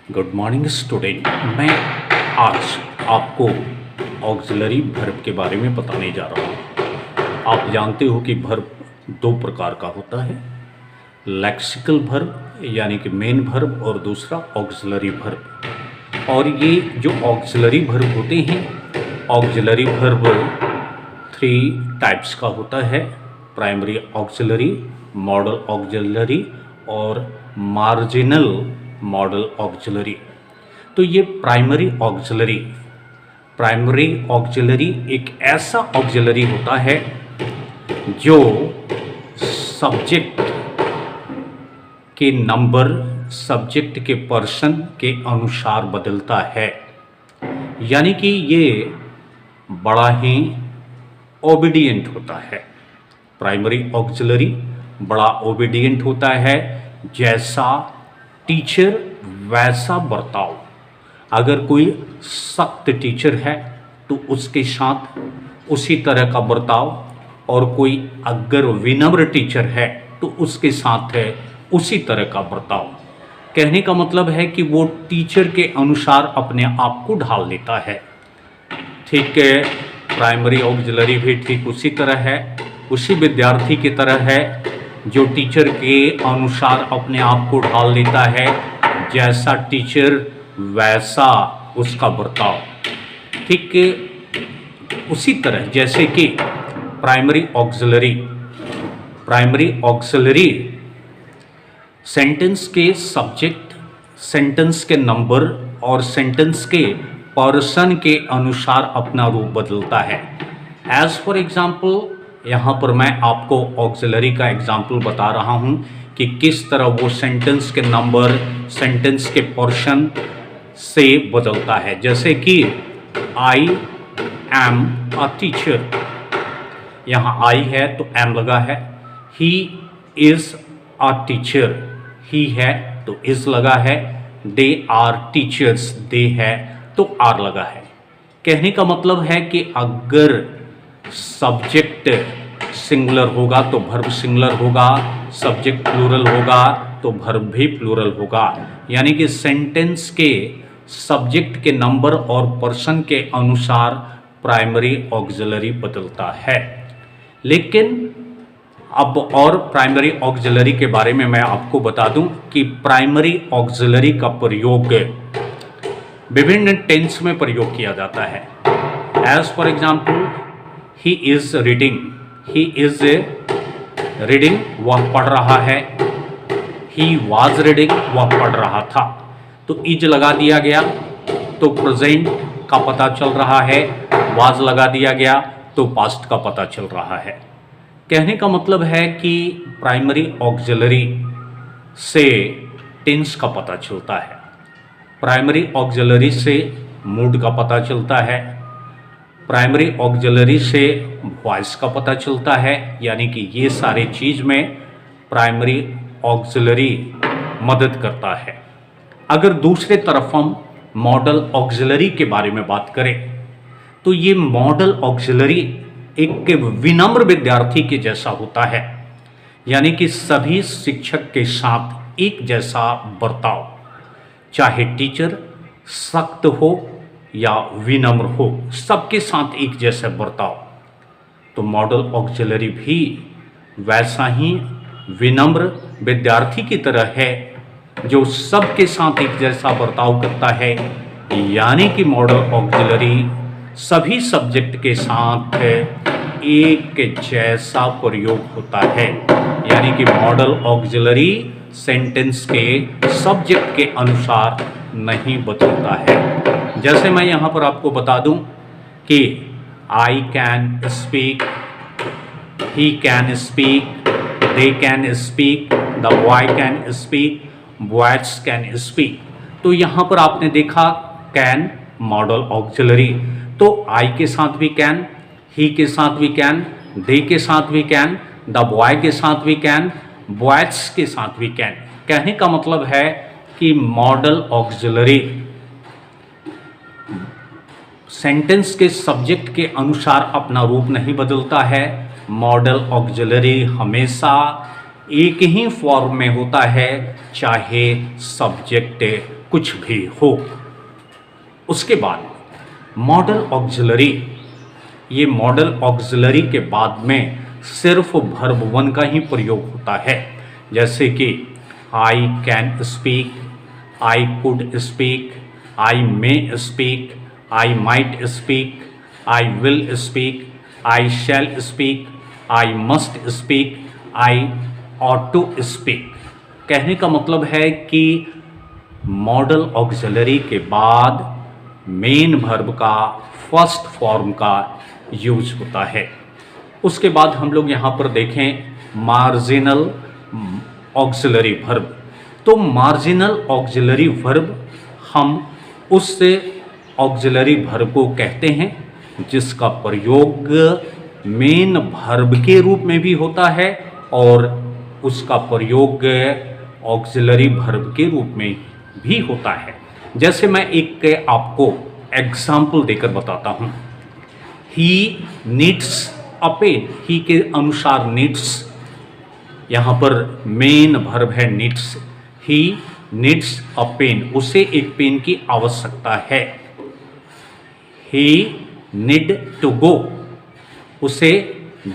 Good morning student. मैं आज आपको ऑक्सिलरी वर्ब के बारे में बताने जा रहा हूँ। आप जानते हो कि वर्ब दो प्रकार का होता है, लेक्सिकल वर्ब यानी कि मेन वर्ब और दूसरा ऑक्सिलरी वर्ब। और ये जो ऑक्सिलरी वर्ब होते हैं, ऑक्सिलरी वर्ब 3 टाइप्स का होता है, प्राइमरी ऑक्सिलरी, मॉडल ऑक्सिलरी और मार्जिनल मॉडल ऑक्सिलरी। तो ये प्राइमरी ऑक्सिलरी एक ऐसा ऑक्सिलरी होता है जो सब्जेक्ट के नंबर, सब्जेक्ट के पर्सन के अनुसार बदलता है। यानी कि ये बड़ा ही ओबीडियंट होता है। प्राइमरी ऑक्सिलरी बड़ा ओबीडियंट होता है, जैसा टीचर वैसा बर्ताव। अगर कोई सख्त टीचर है तो उसके साथ उसी तरह का बर्ताव, और कोई अगर विनम्र टीचर है तो उसके साथ है उसी तरह का बर्ताव। कहने का मतलब है कि वो टीचर के अनुसार अपने आप को ढाल लेता है। ठीक है, प्राइमरी ऑक्सिलरी भी ठीक उसी तरह है, उसी विद्यार्थी की तरह है जो टीचर के अनुसार अपने आप को ढाल लेता है, जैसा टीचर वैसा उसका बर्ताव। ठीक उसी तरह जैसे कि प्राइमरी ऑक्सिलरी सेंटेंस के सब्जेक्ट, सेंटेंस के नंबर और सेंटेंस के पर्सन के अनुसार अपना रूप बदलता है। एज फॉर एग्जाम्पल, यहाँ पर मैं आपको ऑक्सिलरी का एग्जाम्पल बता रहा हूँ कि किस तरह वो सेंटेंस के नंबर, सेंटेंस के पोर्शन से बदलता है। जैसे कि आई एम अ टीचर, यहाँ आई है तो एम लगा है। ही इज़ अ टीचर, ही है तो इज़ लगा है। दे आर टीचर्स, दे है तो आर लगा है। कहने का मतलब है कि अगर सब्जेक्ट सिंगुलर होगा तो वर्ब सिंगुलर होगा, सब्जेक्ट प्लूरल होगा तो वर्ब भी प्लूरल होगा। यानी कि सेंटेंस के सब्जेक्ट के नंबर और पर्सन के अनुसार प्राइमरी ऑक्सिलरी बदलता है। लेकिन अब और प्राइमरी ऑक्सिलरी के बारे में मैं आपको बता दूं कि प्राइमरी ऑक्सिलरी का प्रयोग विभिन्न टेंस में प्रयोग किया जाता है। As for example, he is reading, he is reading, वह पढ़ रहा है। ही वाज रीडिंग, वह पढ़ रहा था। तो इज लगा दिया गया तो प्रेजेंट का पता चल रहा है, वाज लगा दिया गया तो पास्ट का पता चल रहा है। कहने का मतलब है कि प्राइमरी ऑक्सिलरी से टेंस का पता चलता है, प्राइमरी ऑक्सिलरी से मूड का पता चलता है, प्राइमरी ऑक्सिलरी से वॉइस का पता चलता है। यानी कि ये सारे चीज़ में प्राइमरी ऑक्सिलरी मदद करता है। अगर दूसरे तरफ हम मॉडल ऑक्सिलरी के बारे में बात करें तो ये मॉडल ऑक्सिलरी एक विनम्र विद्यार्थी के जैसा होता है। यानी कि सभी शिक्षक के साथ एक जैसा बर्ताव, चाहे टीचर सख्त हो या विनम्र हो, सबके साथ एक जैसा बर्ताव। तो मॉडल ऑक्सिलरी भी वैसा ही विनम्र विद्यार्थी की तरह है जो सबके साथ एक जैसा बर्ताव करता है। यानी कि मॉडल ऑक्सिलरी सभी सब्जेक्ट के साथ एक जैसा प्रयोग होता है। यानी कि मॉडल ऑक्सिलरी सेंटेंस के सब्जेक्ट के अनुसार नहीं बदलता है। जैसे मैं यहाँ पर आपको बता दूं कि I can speak, he can speak, they can speak, the boy can speak, boys can speak. तो यहाँ पर आपने देखा कैन मॉडल ऑक्सिलरी, तो आई के साथ भी कैन, ही के साथ भी कैन, दे के साथ भी कैन, द बॉय के साथ भी कैन, बॉयज के साथ भी कैन। कहने का मतलब है कि मॉडल ऑक्सिलरी सेंटेंस के सब्जेक्ट के अनुसार अपना रूप नहीं बदलता है। मॉडल ऑक्सिलरी हमेशा एक ही फॉर्म में होता है, चाहे सब्जेक्ट कुछ भी हो। उसके बाद मॉडल ऑक्सिलरी, ये मॉडल ऑक्सिलरी के बाद में सिर्फ वर्ब वन का ही प्रयोग होता है, जैसे कि I can speak, I could speak, I may speak, I might speak, I will speak, I shall speak, I must speak, I ought to speak. कहने का मतलब है कि मॉडल ऑक्सिलरी के बाद मेन वर्ब का फर्स्ट फॉर्म का use होता है। उसके बाद हम लोग यहाँ पर देखें मार्जिनल ऑक्सिलरी वर्ब। तो मार्जिनल ऑक्सिलरी वर्ब हम उस ऑक्सिलरी वर्ब को कहते हैं जिसका प्रयोग मेन वर्ब के रूप में भी होता है और उसका प्रयोग ऑक्सिलरी वर्ब के रूप में भी होता है। जैसे मैं एक आपको एग्जाम्पल देकर बताता हूँ। ही नीड्स अ पेन, ही के अनुसार नीड्स यहाँ पर मेन वर्ब है needs. He needs a pen, उसे एक पेन की आवश्यकता है। ही नीड टू गो, उसे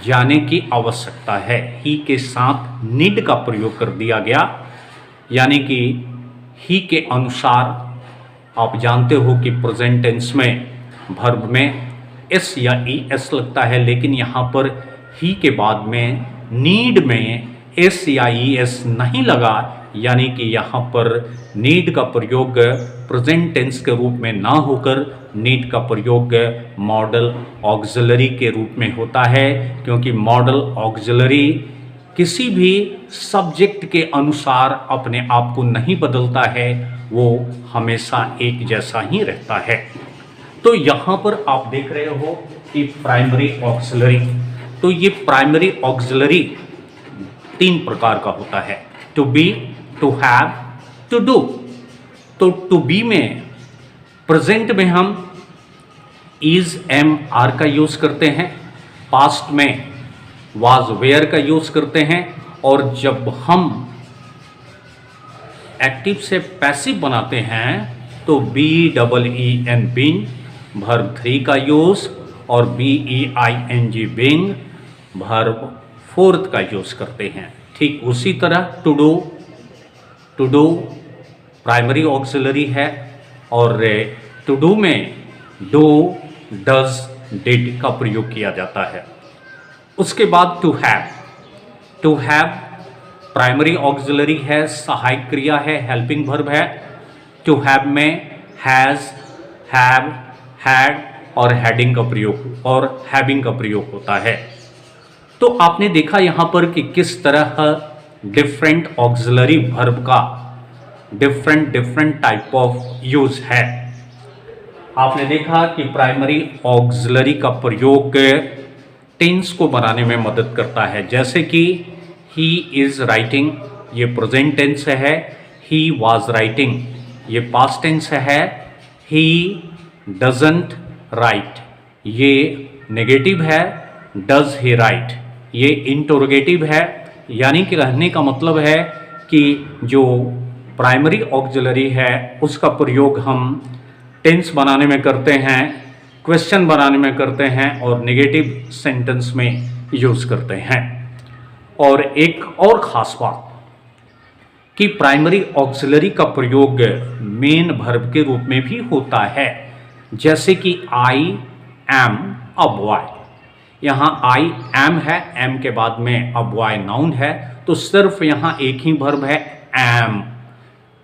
जाने की आवश्यकता है। ही के साथ नीड का प्रयोग कर दिया गया, यानी कि ही के अनुसार। आप जानते हो कि प्रेजेंट टेंस में वर्ब में एस या ई एस लगता है, लेकिन यहाँ पर ही के बाद में नीड में एस या ई एस नहीं लगा, यानी कि यहाँ पर नीड का प्रयोग प्रेजेंट टेंस के रूप में ना होकर नीड का प्रयोग मॉडल ऑक्सिलरी के रूप में होता है, क्योंकि मॉडल ऑक्सिलरी किसी भी सब्जेक्ट के अनुसार अपने आप को नहीं बदलता है, वो हमेशा एक जैसा ही रहता है। तो यहाँ पर आप देख रहे हो कि प्राइमरी ऑक्सिलरी, तो ये प्राइमरी ऑक्सिलरी 3 प्रकार का होता है, to be, to have, to do. तो टू बी में प्रेजेंट में हम इज, एम, आर का यूज करते हैं, पास्ट में वाज, वेयर का यूज करते हैं, और जब हम एक्टिव से पैसिव बनाते हैं तो B double E N been, verb 3 का यूज, और B E I N G being verb 4th का यूज करते हैं। ठीक उसी तरह टू डू प्राइमरी ऑक्सिलरी है, और टू डू में डू, डज, डिड का प्रयोग किया जाता है। उसके बाद टू हैव प्राइमरी ऑक्सिलरी है, सहायक क्रिया है, हेल्पिंग वर्ब है। टू हैव में हैज़, हैव, हैड और हैडिंग का प्रयोग और हैविंग का प्रयोग होता है। तो आपने देखा यहाँ पर कि किस तरह डिफरेंट ऑक्सिलरी वर्ब का डिफरेंट टाइप ऑफ यूज है। आपने देखा कि प्राइमरी ऑक्सिलरी का प्रयोग टेंस को बनाने में मदद करता है, जैसे कि ही इज राइटिंग, ये प्रेजेंट टेंस है। ही वाज राइटिंग, ये पास्ट टेंस है। ही डजंट राइट, ये नेगेटिव है। डज ही राइट, ये इंटरोगेटिव है। यानी कि कहने का मतलब है कि जो प्राइमरी ऑक्सिलरी है उसका प्रयोग हम टेंस बनाने में करते हैं, क्वेश्चन बनाने में करते हैं और नेगेटिव सेंटेंस में यूज करते हैं। और एक और ख़ास बात कि प्राइमरी ऑक्सिलरी का प्रयोग मेन वर्ब के रूप में भी होता है, जैसे कि आई एम अ बॉय। यहाँ आई एम है, एम के बाद में अ बॉय नाउन है, तो सिर्फ यहाँ एक ही वर्ब है एम।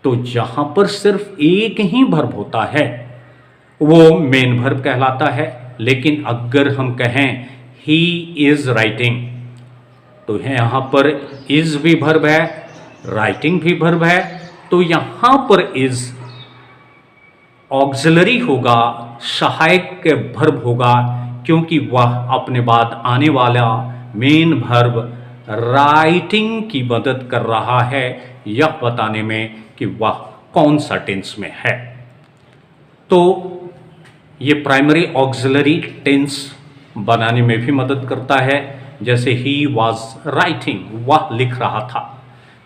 तो जहाँ पर सिर्फ एक ही वर्ब होता है वो मेन वर्ब कहलाता है। लेकिन अगर हम कहें ही इज राइटिंग, तो यहाँ पर इज भी वर्ब है, राइटिंग भी वर्ब है, तो यहाँ पर इज ऑक्सिलरी होगा, सहायक वर्ब होगा, क्योंकि वह अपने बाद आने वाला मेन वर्ब राइटिंग की मदद कर रहा है यह बताने में कि वह कौन सा टेंस में है। तो ये प्राइमरी ऑक्सिलरी टेंस बनाने में भी मदद करता है। जैसे ही वॉज राइटिंग, वह लिख रहा था।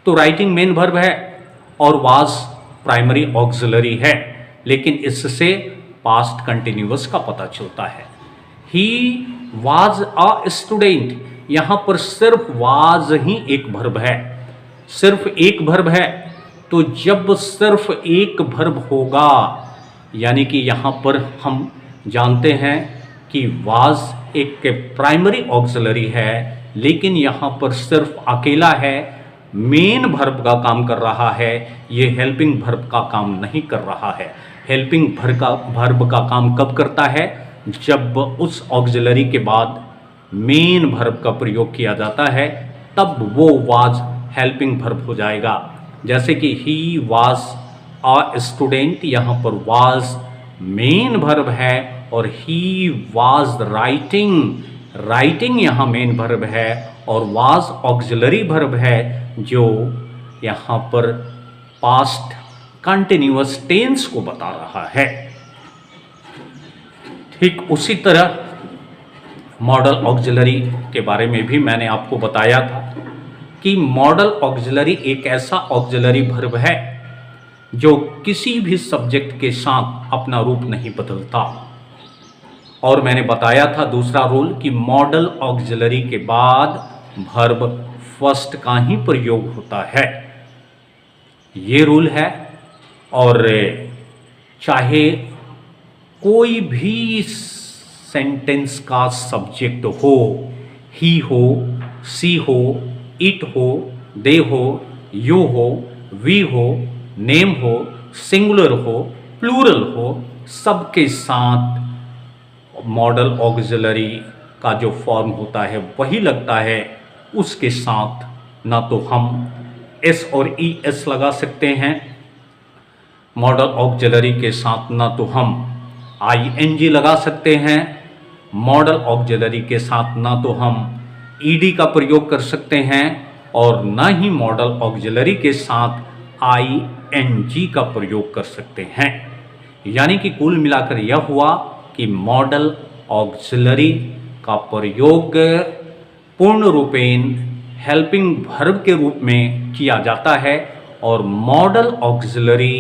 तो राइटिंग मेन वर्ब है और वॉज प्राइमरी ऑक्सिलरी है, लेकिन इससे पास्ट कंटिन्यूअस का पता चलता है। ही वॉज अ स्टूडेंट, यहाँ पर सिर्फ वॉज ही एक वर्ब है, सिर्फ एक वर्ब है। तो जब सिर्फ एक वर्ब होगा, यानी कि यहाँ पर हम जानते हैं कि वॉज एक प्राइमरी ऑक्सिलरी है, लेकिन यहाँ पर सिर्फ अकेला है, मेन वर्ब का काम कर रहा है, ये हेल्पिंग वर्ब का काम नहीं कर रहा है। हेल्पिंग वर्ब का काम कब करता है? जब उस ऑक्सिलरी के बाद मेन वर्ब का प्रयोग किया जाता है, तब वो वाज हेल्पिंग वर्ब हो जाएगा। जैसे कि ही वाज अ स्टूडेंट, यहाँ पर वाज मेन वर्ब है और ही वाज राइटिंग, राइटिंग यहाँ मेन वर्ब है और वाज ऑक्सिलरी वर्ब है जो यहाँ पर पास्ट कंटिन्यूअस टेंस को बता रहा है। ठीक उसी तरह मॉडल ऑक्सिलरी के बारे में भी मैंने आपको बताया था कि मॉडल ऑक्सिलरी एक ऐसा ऑक्सिलरी वर्ब है जो किसी भी सब्जेक्ट के साथ अपना रूप नहीं बदलता। और मैंने बताया था दूसरा रूल कि मॉडल ऑक्सिलरी के बाद वर्ब फर्स्ट का ही प्रयोग होता है, ये रूल है। और चाहे कोई भी सेंटेंस का सब्जेक्ट हो, ही हो, सी हो, इट हो, दे हो, यू हो, वी हो, नेम हो, सिंगुलर हो, प्लूरल हो, सबके साथ मॉडल ऑक्सिलरी का जो फॉर्म होता है वही लगता है। उसके साथ ना तो हम एस और ई एस लगा सकते हैं, मॉडल ऑक्सिलरी के साथ ना तो हम आई एन जी लगा सकते हैं, मॉडल ऑक्सिलरी के साथ ना तो हम ईडी का प्रयोग कर सकते हैं और ना ही मॉडल ऑक्सिलरी के साथ आई एन जी का प्रयोग कर सकते हैं। यानी कि कुल मिलाकर यह हुआ कि मॉडल ऑक्सिलरी का प्रयोग पूर्ण रूपेण हेल्पिंग वर्ब के रूप में किया जाता है और मॉडल ऑक्सिलरी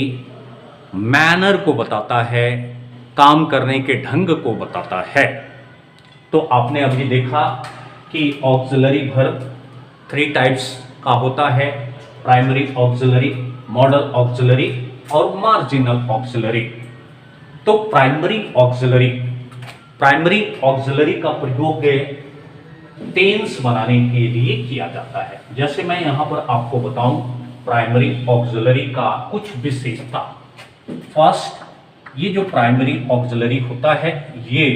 मैनर को बताता है, काम करने के ढंग को बताता है। तो आपने अभी देखा कि ऑक्सिलरी वर्ब 3 टाइप्स का होता है, प्राइमरी ऑक्सिलरी, मॉडल ऑक्सिलरी और मार्जिनल ऑक्सिलरी। तो प्राइमरी ऑक्सिलरी का प्रयोग टेंस बनाने के लिए किया जाता है। जैसे मैं यहां पर आपको बताऊं प्राइमरी ऑक्सिलरी का कुछ विशेषता। फर्स्ट, ये जो प्राइमरी ऑक्सिलरी होता है ये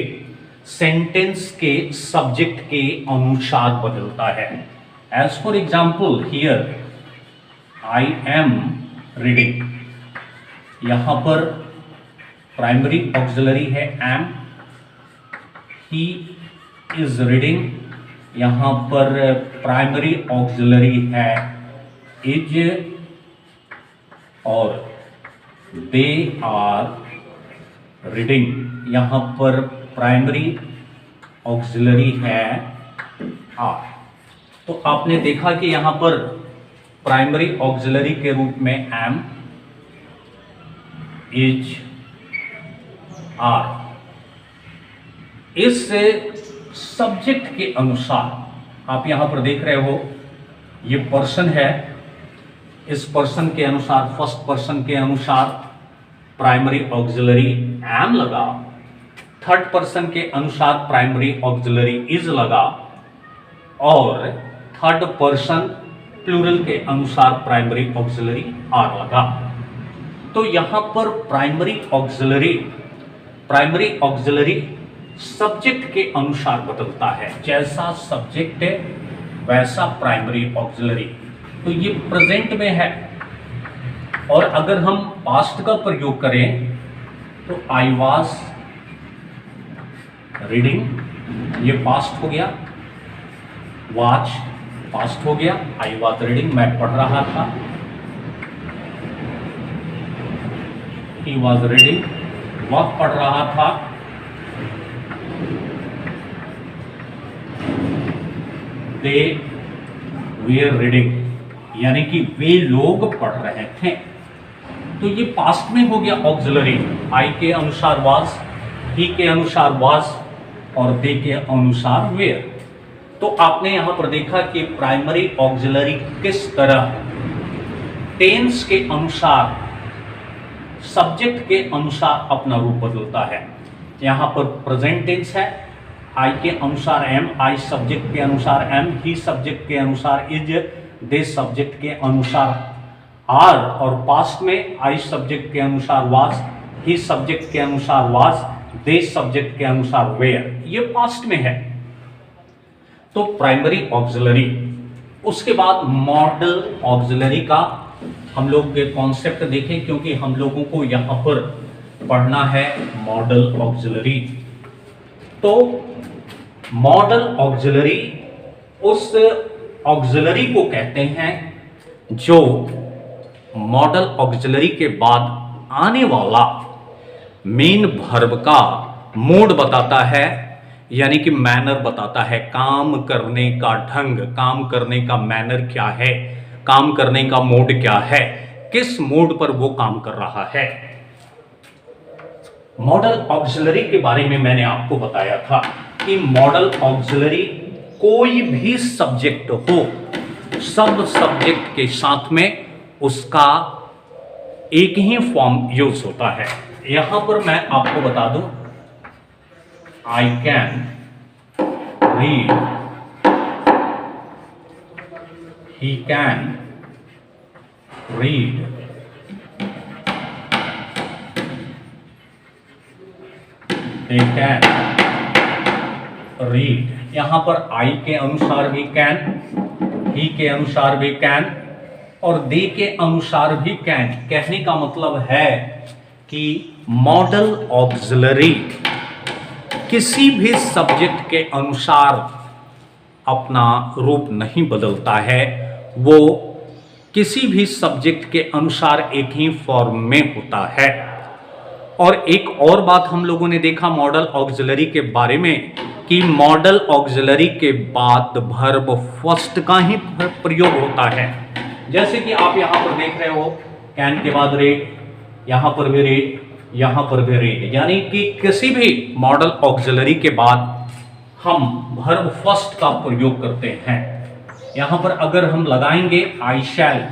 सेंटेंस के सब्जेक्ट के अनुसार बदलता है। As for example here I am reading, यहां पर प्राइमरी ऑक्सिलरी है एम, ही इज रीडिंग, यहां पर प्राइमरी ऑक्सिलरी है इज और दे आर रीडिंग, यहां पर प्राइमरी ऑक्सिलरी है आर। तो आपने देखा कि यहां पर प्राइमरी ऑक्सिलरी के रूप में एम, इज, आर, इस सब्जेक्ट के अनुसार आप यहां पर देख रहे हो ये पर्सन है, इस पर्सन के अनुसार, फर्स्ट पर्सन के अनुसार प्राइमरी ऑक्सिलरी एम लगा, थर्ड पर्सन के अनुसार प्राइमरी ऑक्सिलरी इज लगा और थर्ड पर्सन प्लूरल के अनुसार प्राइमरी ऑक्सिलरी आर लगा। तो यहां पर प्राइमरी ऑक्सिलरी सब्जेक्ट के अनुसार बदलता है, जैसा सब्जेक्ट है वैसा प्राइमरी ऑक्सिलरी। तो ये प्रेजेंट में है और अगर हम पास्ट का प्रयोग करें तो आई वॉज रीडिंग, ये पास्ट हो गया, वॉच पास्ट हो गया, आई वॉज रीडिंग मैं पढ़ रहा था, ही वॉज रीडिंग वह पढ़ रहा था, दे वेयर रीडिंग, यानी कि वे लोग पढ़ रहे थे। तो ये पास्ट में हो गया ऑक्सिलरी। आई के अनुसार वाज, ही के अनुसार वाज और दे के अनुसार वेयर। तो आपने यहां पर देखा कि प्राइमरी ऑक्सिलरी किस तरह टेंस के अनुसार, सब्जेक्ट के अनुसार अपना रूप बदलता है। यहां पर प्रेजेंट टेंस है, आई के अनुसार एम, आई सब्जेक्ट के अनुसार एम, ही सब्जेक्ट के अनुसार इज, दे सब्जेक्ट के अनुसार आर, और पास्ट में आई सब्जेक्ट के अनुसार वाज, ही सब्जेक्ट के अनुसार वाज, दे सब्जेक्ट के अनुसार वेयर। ये पास्ट में है। तो प्राइमरी ऑक्सिलरी। उसके बाद मॉडल ऑक्सिलरी का हम लोग कॉन्सेप्ट देखें, क्योंकि हम लोगों को यहां पर पढ़ना है मॉडल ऑक्सिलरी। तो मॉडल ऑक्सिलरी उस ऑक्सिलरी को कहते हैं जो मॉडल ऑक्सिलरी के बाद आने वाला मेन वर्ब का मोड बताता है, यानी कि मैनर बताता है, काम करने का ढंग, काम करने का मैनर क्या है, काम करने का मोड क्या है, किस मोड पर वो काम कर रहा है। मॉडल ऑक्सिलरी के बारे में मैंने आपको बताया था कि मॉडल ऑक्सिलरी कोई भी सब्जेक्ट हो, सब सब्जेक्ट के साथ में उसका एक ही फॉर्म यूज होता है। यहां पर मैं आपको बता दूं, I can read, he can read, they can read. यहां पर आई के अनुसार भी कैन, ही के अनुसार भी कैन और दे के अनुसार भी कैन। कहने का मतलब है कि मॉडल ऑक्सिलरी किसी भी सब्जेक्ट के अनुसार अपना रूप नहीं बदलता है, वो किसी भी सब्जेक्ट के अनुसार एक ही फॉर्म में होता है। और एक और बात हम लोगों ने देखा मॉडल ऑक्सिलरी के बारे में कि मॉडल ऑक्सिलरी के बाद वर्ब फर्स्ट का ही प्रयोग होता है। जैसे कि आप यहां पर देख रहे हो, कैन के बाद रेड, यहां पर भी रेड, यहां पर भी रेड, यानी कि किसी भी मॉडल ऑक्सिलरी के बाद हम वर्ब फर्स्ट का प्रयोग करते हैं। यहां पर अगर हम लगाएंगे आई शैल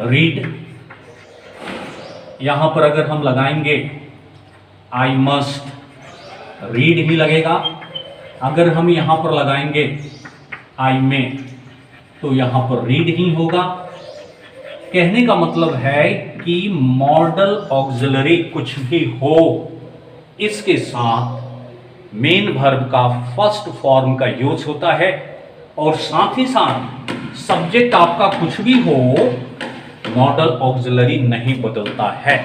रीड, यहां पर अगर हम लगाएंगे आई मस्ट रीड ही लगेगा। अगर हम यहां पर लगाएंगे आई में, तो यहां पर रीड ही होगा। कहने का मतलब है कि मॉडल ऑक्सिलरी कुछ भी हो, इसके साथ मेन वर्ब का फर्स्ट फॉर्म का यूज होता है, और साथ ही साथ सब्जेक्ट आपका कुछ भी हो, मॉडल ऑक्सिलरी नहीं बदलता है।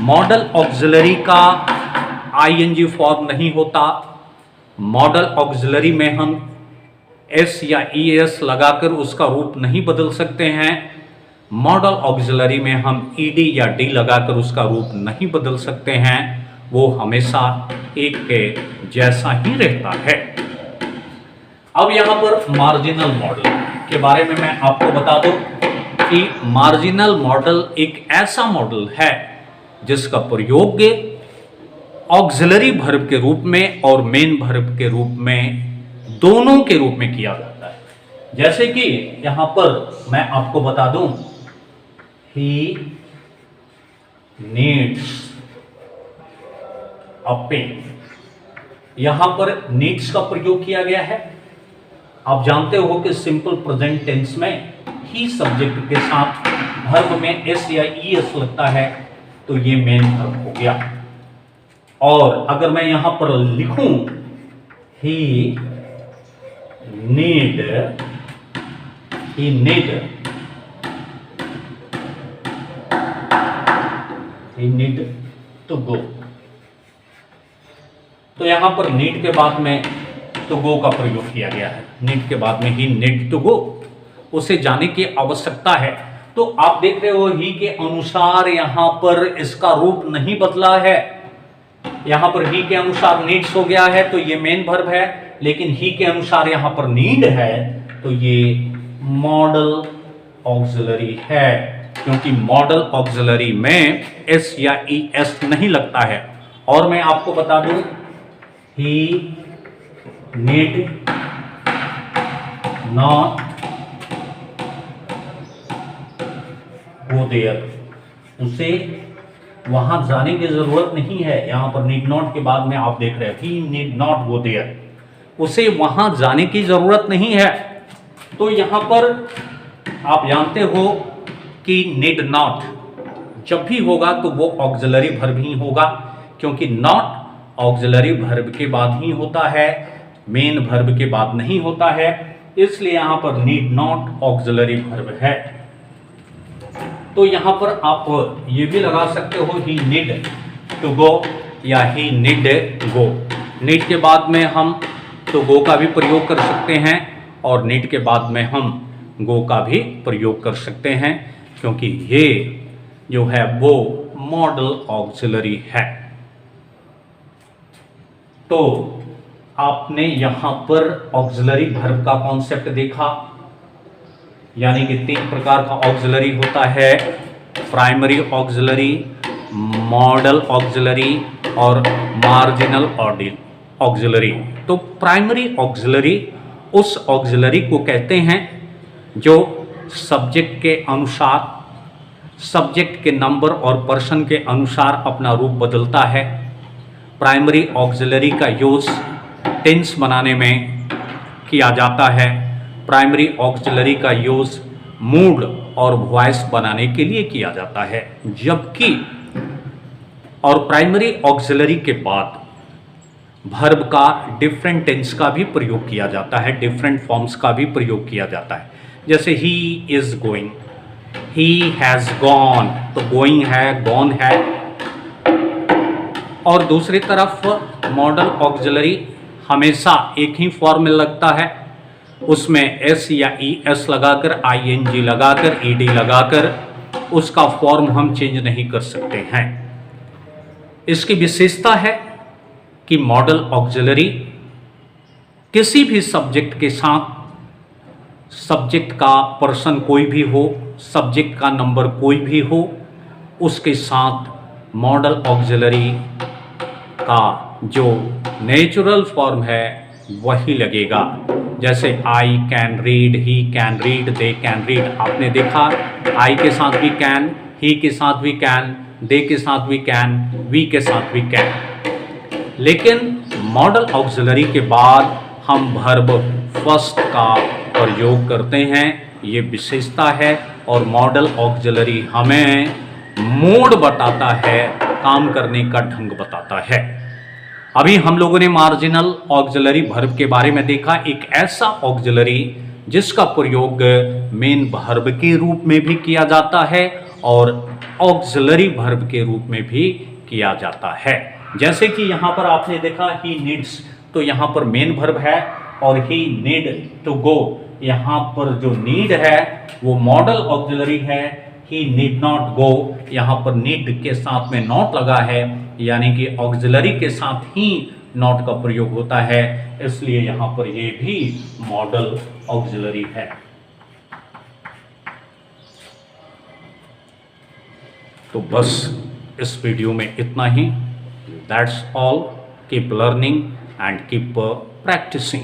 मॉडल ऑक्सिलरी का आईएनजी फॉर्म नहीं होता। मॉडल ऑक्सिलरी में हम एस या ईएस लगाकर उसका रूप नहीं बदल सकते हैं। मॉडल ऑक्सिलरी में हम ईडी या डी लगाकर उसका रूप नहीं बदल सकते हैं। वो हमेशा एक के जैसा ही रहता है। अब यहां पर मार्जिनल मॉडल के बारे में मैं आपको बता दूं कि मार्जिनल मॉडल एक ऐसा मॉडल है जिसका प्रयोग ऑक्सिलरी वर्ब के रूप में और मेन वर्ब के रूप में, दोनों के रूप में किया जाता है। जैसे कि यहां पर मैं आपको बता दूं, ही नीड्स अ पेन, यहां पर नीड्स का प्रयोग किया गया है। आप जानते हो कि सिंपल प्रेजेंट टेंस में ही सब्जेक्ट के साथ वर्ब में एस या ईएस लगता है, तो ये मेन वर्ब हो गया। और अगर मैं यहां पर लिखूं ही नीड टू गो, तो यहां पर नीड के बाद में टू गो का प्रयोग किया गया है। नीड के बाद में ही नीड टू गो, उसे जाने की आवश्यकता है। तो आप देख रहे हो ही के अनुसार यहां पर इसका रूप नहीं बदला है। यहां पर ही के अनुसार नीड्स हो गया है, तो ये मेन वर्ब है। लेकिन ही के अनुसार यहाँ पर नीड है, तो ये मॉडल ऑक्सिलरी है, क्योंकि मॉडल ऑक्सिलरी में एस या ई एस नहीं लगता है। और मैं आपको बता दूं, ही नीड नॉट गो देयर, उसे वहां जाने की जरूरत नहीं है। यहां पर नीड नॉट के बाद में आप देख रहे हैं ही नीड नॉट गो देयर, उसे वहां जाने की जरूरत नहीं है। तो यहां पर आप जानते हो कि नीड नॉट जब भी होगा तो वो ऑक्सिलरी वर्ब ही होगा, क्योंकि नॉट ऑक्सिलरी वर्ब के बाद ही होता है, मेन वर्ब के बाद नहीं होता है। इसलिए यहां पर नीड नॉट ऑक्सिलरी वर्ब है। तो यहां पर आप ये भी लगा सकते हो ही नीड टू गो या ही नीड गो। नीड के बाद में हम तो गो का भी प्रयोग कर सकते हैं और नीड के बाद में हम गो का भी प्रयोग कर सकते हैं, क्योंकि ये जो है वो मॉडल ऑक्सिलरी है। तो आपने यहां पर ऑक्सिलरी वर्ब का कॉन्सेप्ट देखा, यानी कि 3 प्रकार का ऑक्सिलरी होता है, प्राइमरी ऑक्सिलरी, मॉडल ऑक्सिलरी और मार्जिनल ऑक्सिलरी। तो प्राइमरी ऑक्सिलरी उस ऑक्सिलरी को कहते हैं जो सब्जेक्ट के अनुसार, सब्जेक्ट के नंबर और पर्सन के अनुसार अपना रूप बदलता है। प्राइमरी ऑक्सिलरी का यूज टेंस बनाने में किया जाता है। प्राइमरी ऑक्सिलरी का यूज मूड और वॉइस बनाने के लिए किया जाता है। जबकि और प्राइमरी ऑक्सिलरी के बाद वर्ब का डिफरेंट टेंस का भी प्रयोग किया जाता है, डिफरेंट फॉर्म्स का भी प्रयोग किया जाता है। जैसे he is going, he has gone, तो गोइंग है, गॉन है। और दूसरी तरफ मॉडल ऑक्सिलरी हमेशा एक ही फॉर्म में लगता है, उसमें एस या ई एस लगाकर, आई एन जी लगाकर, ई डी लगाकर उसका फॉर्म हम चेंज नहीं कर सकते हैं। इसकी विशेषता है कि मॉडल ऑक्सिलरी किसी भी सब्जेक्ट के साथ, सब्जेक्ट का पर्सन कोई भी हो, सब्जेक्ट का नंबर कोई भी हो, उसके साथ मॉडल ऑक्सिलरी का जो नेचुरल फॉर्म है वही लगेगा। जैसे I can read, he can read, they can read. आपने देखा आई के साथ भी कैन, ही के साथ भी कैन, दे के साथ भी कैन, वी के साथ भी कैन। लेकिन मॉडल ऑक्सिलरी के बाद हम वर्ब फर्स्ट का प्रयोग करते हैं, ये विशेषता है। और मॉडल ऑक्सिलरी हमें मोड बताता है, काम करने का ढंग बताता है। अभी हम लोगों ने मार्जिनल ऑक्सिलरी वर्ब के बारे में देखा, एक ऐसा ऑक्सिलरी जिसका प्रयोग मेन वर्ब के रूप में भी किया जाता है और ऑक्सिलरी वर्ब के रूप में भी किया जाता है। जैसे कि यहाँ पर आपने देखा ही नीड्स, तो यहाँ पर मेन वर्ब है, और ही नीड टू गो, यहाँ पर जो नीड है वो मॉडल ऑक्सिलरी है। ही नीड नॉट गो, यहाँ पर नीड के साथ में नॉट लगा है, यानी कि ऑक्सिलरी के साथ ही नॉट का प्रयोग होता है, इसलिए यहाँ पर ये भी मॉडल ऑक्सिलरी है। तो बस इस वीडियो में इतना ही। That's all. Keep learning and keep practicing.